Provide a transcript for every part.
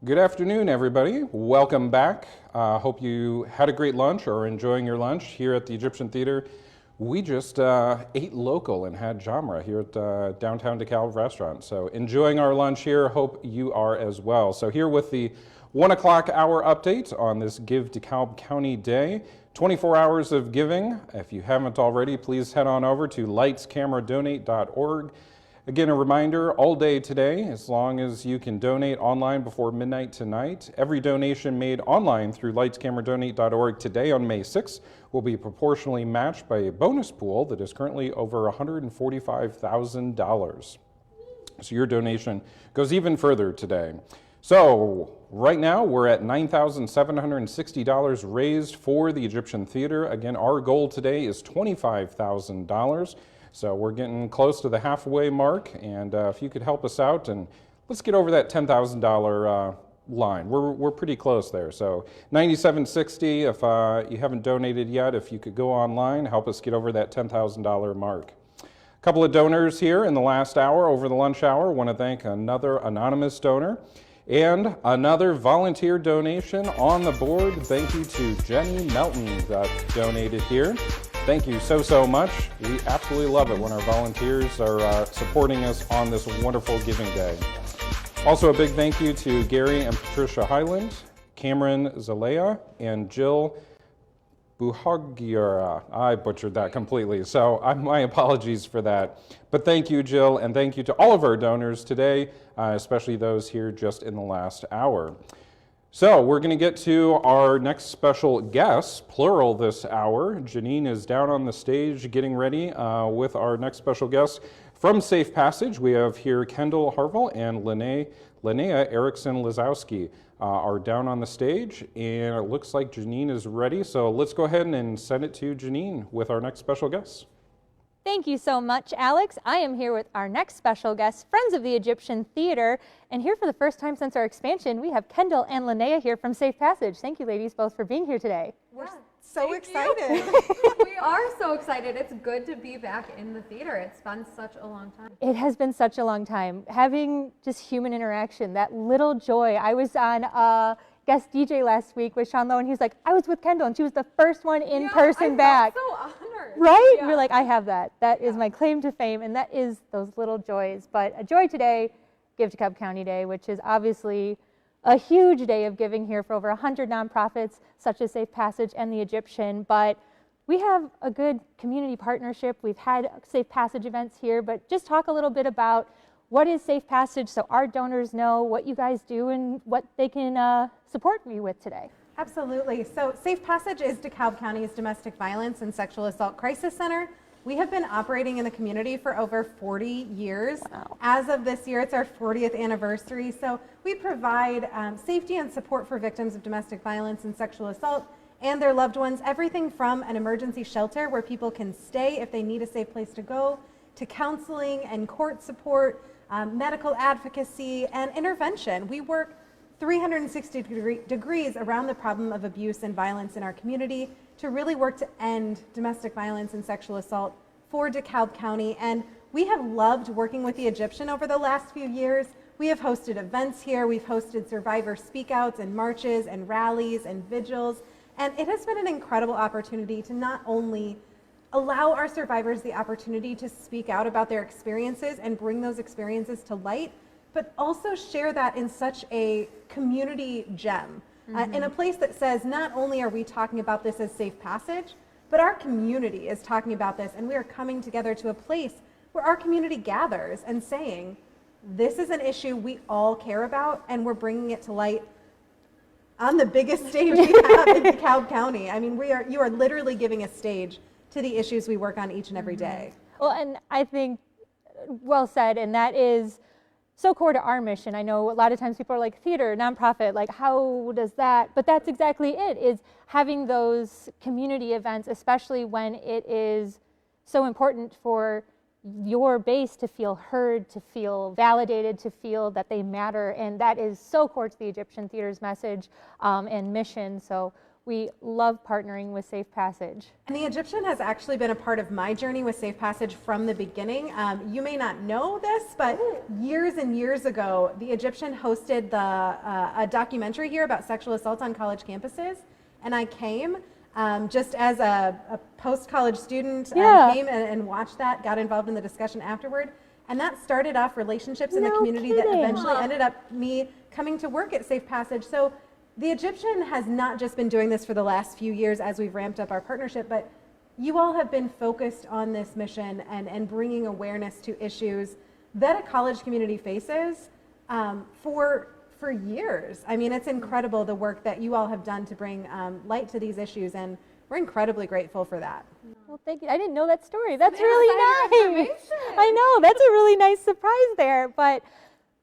Good afternoon, everybody. Welcome back. Hope you had a great lunch or are enjoying your lunch here at the Egyptian Theater. We just ate local and had jamra here at downtown DeKalb restaurant. So enjoying our lunch here. Hope you are as well. So here with the 1 o'clock hour update on this Give DeKalb County Day. 24 hours of giving. If you haven't already, please head on over to lightscameradonate.org. Again, a reminder, all day today, as long as you can donate online before midnight tonight. Every donation made online through lightscameradonate.org today on May 6th will be proportionally matched by a bonus pool that is currently over $145,000. So your donation goes even further today. So right now we're at $9,760 raised for the Egyptian Theater. Again, our goal today is $25,000. So we're getting close to the halfway mark, and if you could help us out, and let's get over that $10,000 line. We're pretty close there. So $9,760. If you haven't donated yet, if you could go online, help us get over that $10,000 mark. A couple of donors here in the last hour, over the lunch hour. Want to thank another anonymous donor and another volunteer donation on the board. Thank you to Jenny Melton that donated here. Thank you so much. We absolutely love it when our volunteers are supporting us on this wonderful giving day. Also a big thank you to Gary and Patricia Highland, Cameron Zalea, and Jill Buhagira. I butchered that completely, so my apologies for that. But thank you, Jill, and thank you to all of our donors today, especially those here just in the last hour. So we're going to get to our next special guest, plural this hour. Janine is down on the stage getting ready with our next special guest. From Safe Passage, we have here Kendal, Harvell, and Lynnea Erickson Laskowsi are down on the stage, and it looks like Janine is ready. So let's go ahead and send it to Janine with our next special guest. Thank you so much, Alex. I am here with our next special guest, Friends of the Egyptian Theater. And here for the first time since our expansion, we have Kendal and Lynnea here from Safe Passage. Thank you, ladies, both for being here today. We're so excited. We are so excited. It's good to be back in the theater. It's been such a long time. It has been such a long time. Having just human interaction, that little joy. I was on guest DJ last week with Sean Lowe, and he was like, I was with Kendal, and she was the first one in person back. So honored. Right? Yeah. We're like, I have that. That is my claim to fame, and that is those little joys. But a joy today, Give DeKalb County Day, which is obviously a huge day of giving here for over 100 nonprofits, such as Safe Passage and the Egyptian. But we have a good community partnership. We've had Safe Passage events here, but just talk a little bit about what is Safe Passage so our donors know what you guys do and what they can support you with today. Absolutely. So Safe Passage is DeKalb County's Domestic Violence and Sexual Assault Crisis Center. We have been operating in the community for over 40 years. Wow. As of this year, it's our 40th anniversary. So we provide safety and support for victims of domestic violence and sexual assault and their loved ones, everything from an emergency shelter where people can stay if they need a safe place to go, to counseling and court support, medical advocacy, and intervention. We work 360 degrees around the problem of abuse and violence in our community to really work to end domestic violence and sexual assault for DeKalb County. And we have loved working with the Egyptian over the last few years. We have hosted events here. We've hosted survivor speakouts and marches and rallies and vigils. And it has been an incredible opportunity to not only allow our survivors the opportunity to speak out about their experiences and bring those experiences to light, but also share that in such a community gem, in a place that says not only are we talking about this as Safe Passage, but our community is talking about this, and we are coming together to a place where our community gathers and saying, this is an issue we all care about, and we're bringing it to light on the biggest stage we have in DeKalb County. I mean, you are literally giving a stage to the issues we work on each and every day. Well, and I think well said, and that is so core to our mission. I know a lot of times people are like, theater, nonprofit, like how does that? But that's exactly it, is having those community events, especially when it is so important for your base to feel heard, to feel validated, to feel that they matter. And that is so core to the Egyptian Theater's message and mission. So We love partnering with Safe Passage. And the Egyptian has actually been a part of my journey with Safe Passage from the beginning. You may not know this, but years and years ago, the Egyptian hosted a documentary here about sexual assault on college campuses. And I came just as a post-college student, came and watched that, got involved in the discussion afterward. And that started off relationships in the community that eventually ended up me coming to work at Safe Passage. So the Egyptian has not just been doing this for the last few years as we've ramped up our partnership, but you all have been focused on this mission and bringing awareness to issues that a college community faces for years. I mean, it's incredible the work that you all have done to bring light to these issues, and we're incredibly grateful for that. Well, thank you. I didn't know that story. That's really nice. I know, that's a really nice surprise there. But,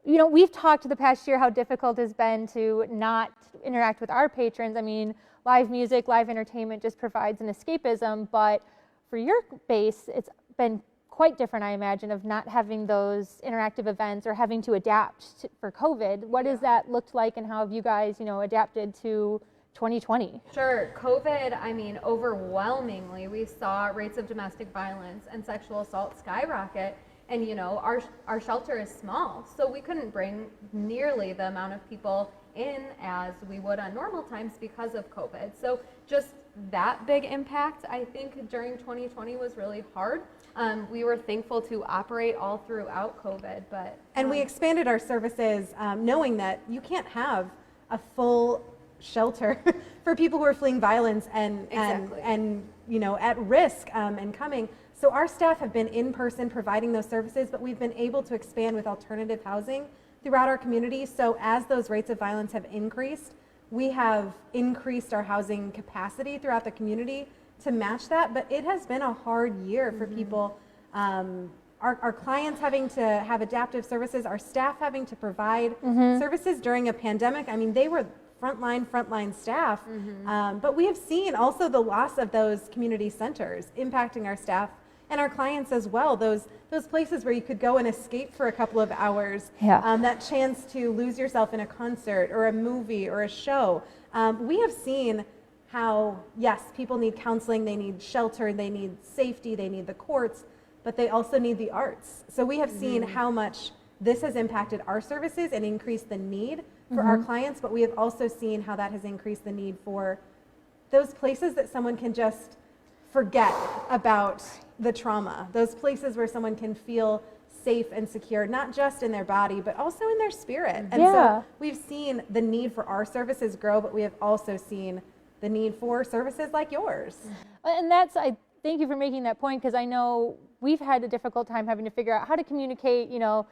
you know, we've talked the past year how difficult it's been to not interact with our patrons. I mean, live music, live entertainment just provides an escapism, but for your base, it's been quite different, I imagine, of not having those interactive events or having to adapt for COVID. What has that looked like, and how have you guys, you know, adapted to 2020? Sure. COVID, I mean, overwhelmingly, we saw rates of domestic violence and sexual assault skyrocket. And, you know, our shelter is small, so we couldn't bring nearly the amount of people in as we would on normal times because of COVID. So just that big impact, I think, during 2020 was really hard. We were thankful to operate all throughout COVID, but... And we expanded our services knowing that you can't have a full shelter for people who are fleeing violence and you know, at risk and coming. So our staff have been in person providing those services, but we've been able to expand with alternative housing throughout our community. So as those rates of violence have increased, we have increased our housing capacity throughout the community to match that. But it has been a hard year for people. Our clients having to have adaptive services, our staff having to provide services during a pandemic. I mean, they were frontline staff, but we have seen also the loss of those community centers impacting our staff and our clients as well. Those places where you could go and escape for a couple of hours, that chance to lose yourself in a concert or a movie or a show. We have seen how, yes, people need counseling, they need shelter, they need safety, they need the courts, but they also need the arts. So we have seen how much this has impacted our services and increased the need for our clients, but we have also seen how that has increased the need for those places that someone can just forget about the trauma, those places where someone can feel safe and secure, not just in their body, but also in their spirit. And so we've seen the need for our services grow, but we have also seen the need for services like yours. And I thank you for making that point, because I know we've had a difficult time having to figure out how to communicate, you know,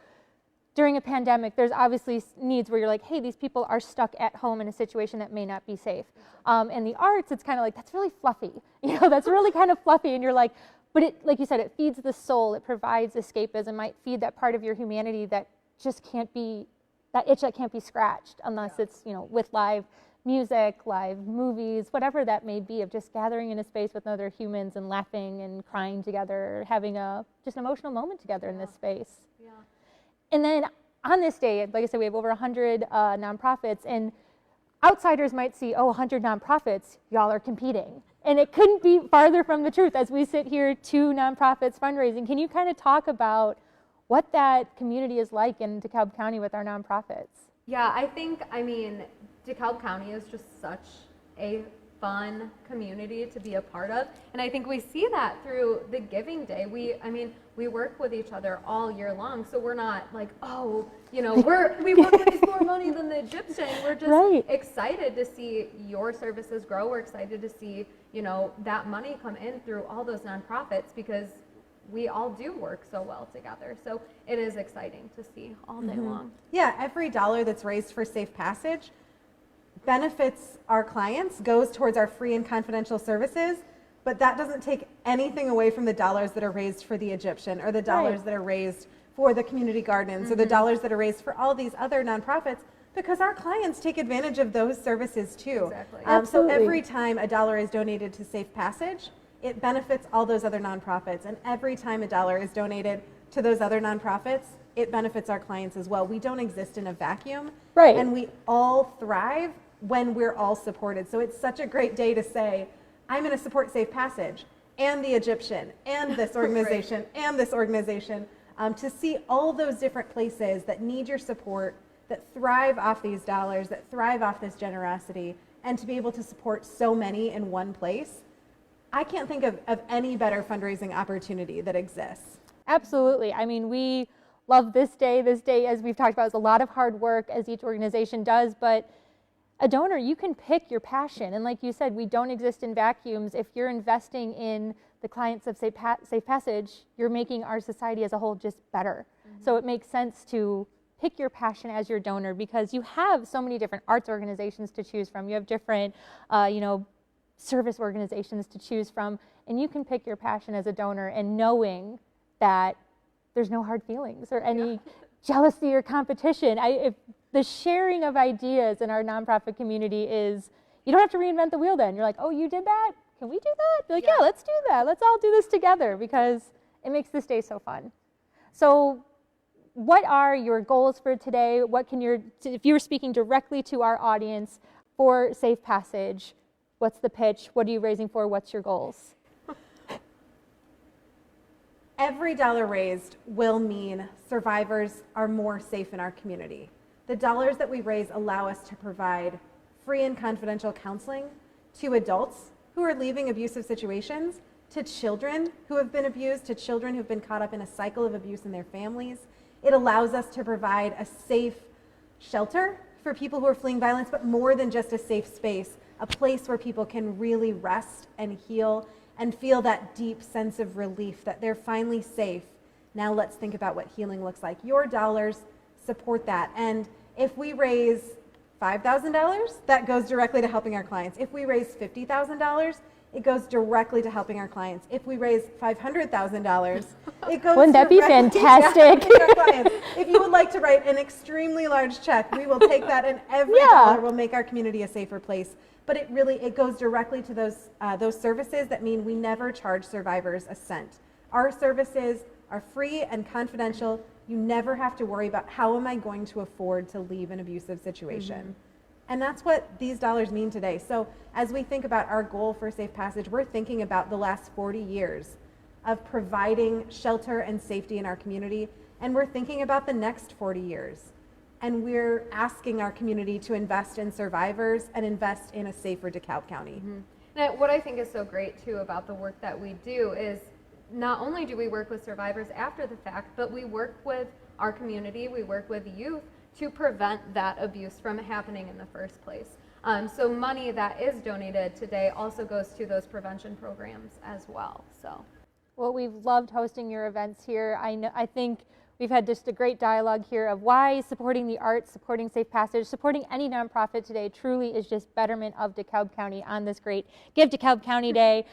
during a pandemic. There's obviously needs where you're like, hey, these people are stuck at home in a situation that may not be safe. And the arts, it's kind of like, that's really fluffy. You know, that's really kind of fluffy. And you're like, but it, like you said, it feeds the soul. It provides escapism, might feed that part of your humanity that just can't be, that itch that can't be scratched unless it's, you know, with live music, live movies, whatever that may be, of just gathering in a space with other humans and laughing and crying together, having just an emotional moment together in this space. And then on this day, like I said, we have over 100 nonprofits, and outsiders might see, oh, 100 nonprofits, y'all are competing. And it couldn't be farther from the truth as we sit here, 2 nonprofits fundraising. Can you kind of talk about what that community is like in DeKalb County with our nonprofits? Yeah, I mean, DeKalb County is just such a fun community to be a part of, and I think we see that through the Giving Day. We work with each other all year long, so we're not like, oh, you know, we want to raise more money than the Egyptian. We're just excited to see your services grow. We're excited to see, you know, that money come in through all those nonprofits, because we all do work so well together. So it is exciting to see all day long. Yeah, every dollar that's raised for Safe Passage benefits our clients, goes towards our free and confidential services, but that doesn't take anything away from the dollars that are raised for the Egyptian, or the dollars that are raised for the community gardens, or the dollars that are raised for all these other nonprofits, because our clients take advantage of those services too. So every time a dollar is donated to Safe Passage, it benefits all those other nonprofits, and every time a dollar is donated to those other nonprofits, it benefits our clients as well. We don't exist in a vacuum, and we all thrive when we're all supported. So it's such a great day to say, I'm going to support Safe Passage and the Egyptian and this organization and this organization, to see all those different places that need your support, that thrive off these dollars, that thrive off this generosity, and to be able to support so many in one place. I can't think of any better fundraising opportunity that exists. Absolutely. I mean, we love this day. This day, as we've talked about, is a lot of hard work, as each organization does, but a donor, you can pick your passion. And like you said, we don't exist in vacuums. If you're investing in the clients of Safe Passage, you're making our society as a whole just better. So it makes sense to pick your passion as your donor, because you have so many different arts organizations to choose from. You have different, service organizations to choose from, and you can pick your passion as a donor, and knowing that there's no hard feelings or any jealousy or competition. If the sharing of ideas in our nonprofit community is, you don't have to reinvent the wheel then. You're like, oh, you did that? Can we do that? Be like, yeah, let's do that. Let's all do this together, because it makes this day so fun. So what are your goals for today? If you were speaking directly to our audience for Safe Passage, what's the pitch? What are you raising for? What's your goals? Every dollar raised will mean survivors are more safe in our community. The dollars that we raise allow us to provide free and confidential counseling to adults who are leaving abusive situations, to children who have been abused, to children who've been caught up in a cycle of abuse in their families. It allows us to provide a safe shelter for people who are fleeing violence, but more than just a safe space, a place where people can really rest and heal and feel that deep sense of relief that they're finally safe. Now let's think about what healing looks like. Your dollars support that. And if we raise $5,000, that goes directly to helping our clients. If we raise $50,000, it goes directly to helping our clients. If we raise $500,000, it goes Wouldn't that be fantastic? to our clients. If you would like to write an extremely large check, we will take that, and every dollar will make our community a safer place. But it goes directly to those services that mean we never charge survivors a cent. Our services are free and confidential. You never have to worry about, how am I going to afford to leave an abusive situation? And that's what these dollars mean today. So as we think about our goal for Safe Passage, we're thinking about the last 40 years of providing shelter and safety in our community, and we're thinking about the next 40 years. And we're asking our community to invest in survivors and invest in a safer DeKalb County. And what I think is so great too about the work that we do is, not only do we work with survivors after the fact, but we work with our community, we work with youth to prevent that abuse from happening in the first place. So money that is donated today also goes to those prevention programs as well. Well, we've loved hosting your events here. I think we've had just a great dialogue here of why supporting the arts, supporting Safe Passage, supporting any nonprofit today truly is just betterment of DeKalb County on this great Give DeKalb County Day.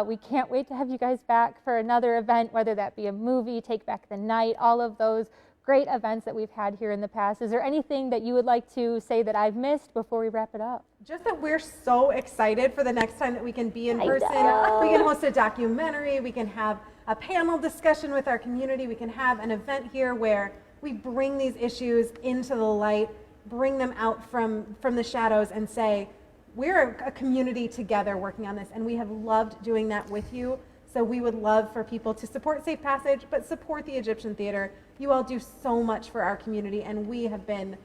We can't wait to have you guys back for another event, whether that be a movie, Take Back the Night, all of those great events that we've had here in the past. Is there anything that you would like to say that I've missed before we wrap it up? Just that we're so excited for the next time that we can be in person. We can host a documentary, we can have a panel discussion with our community, we can have an event here where we bring these issues into the light, bring them out from the shadows and say, we're a community together working on this, and we have loved doing that with you. So we would love for people to support Safe Passage, but support the Egyptian Theater. You all do so much for our community, and we have been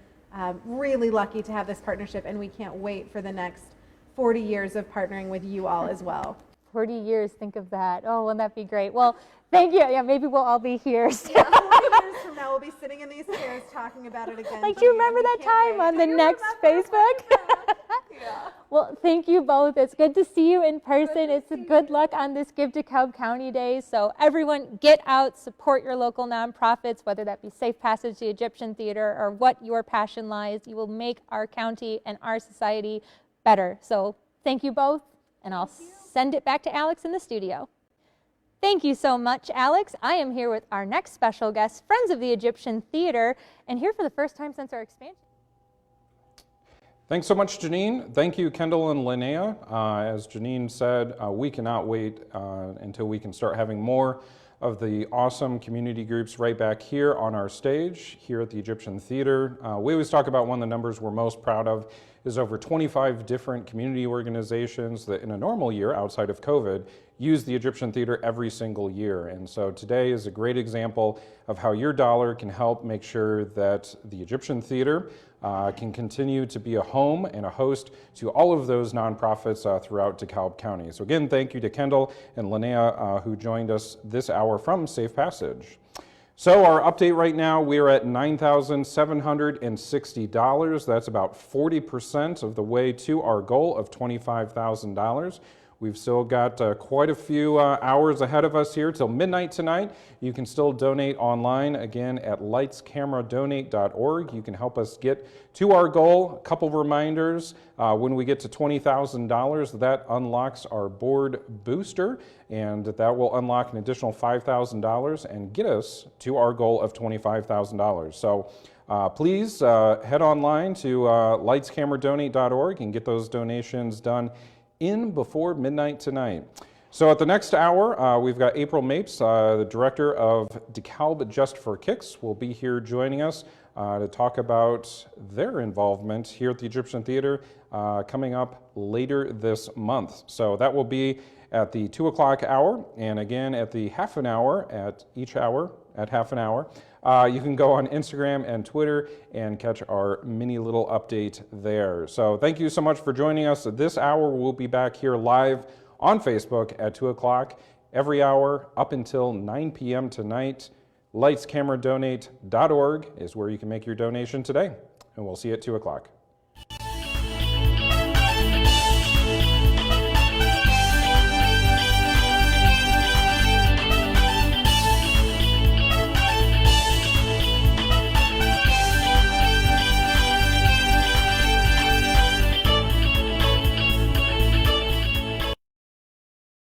really lucky to have this partnership, and we can't wait for the next 40 years of partnering with you all as well. 40 years, think of that. Oh, wouldn't that be great? Well, thank you. Yeah, maybe we'll all be here. So. 40 years from now, we'll be sitting in these chairs talking about it again. Like, do you remember that time on the next Facebook? Yeah. Well, thank you both. It's good to see you in person. It's a good luck on this Give DeKalb County Day. So everyone get out, support your local nonprofits, whether that be Safe Passage, the Egyptian Theater, or what your passion lies. You will make our county and our society better. So thank you both, and I'll send it back to Alex in the studio. Thank you so much, Alex. I am here with our next special guest, Friends of the Egyptian Theater, and here for the first time since our expansion. Thanks so much, Janine. Thank you, Kendal and Lynnea. As Janine said, we cannot wait until we can start having more of the awesome community groups right back here on our stage here at the Egyptian Theater. We always talk about one of the numbers we're most proud of There's over 25 different community organizations that in a normal year outside of COVID use the Egyptian Theater every single year. And so today is a great example of how your dollar can help make sure that the Egyptian Theater can continue to be a home and a host to all of those nonprofits throughout DeKalb County. So again, thank you to Kendal and Lynnea who joined us this hour from Safe Passage. So our update right now, we are at $9,760. That's about 40% of the way to our goal of $25,000. We've still got quite a few hours ahead of us here till midnight tonight. You can still donate online, again, at lightscameradonate.org. You can help us get to our goal. A couple reminders, when we get to $20,000, that unlocks our board booster, and that will unlock an additional $5,000 and get us to our goal of $25,000. So please head online to lightscameradonate.org and get those donations done in before midnight tonight. So at the next hour, we've got April Mapes, the director of DeKalb Just for Kicks, will be here joining us to talk about their involvement here at the Egyptian Theater coming up later this month. So that will be at the 2 o'clock hour, and again at the half an hour, at each hour, at half an hour. You can go on Instagram and Twitter and catch our mini little update there. So thank you so much for joining us. This hour, we'll be back here live on Facebook at 2 o'clock every hour up until 9 p.m. tonight. Lightscameradonate.org is where you can make your donation today, and we'll see you at 2 o'clock.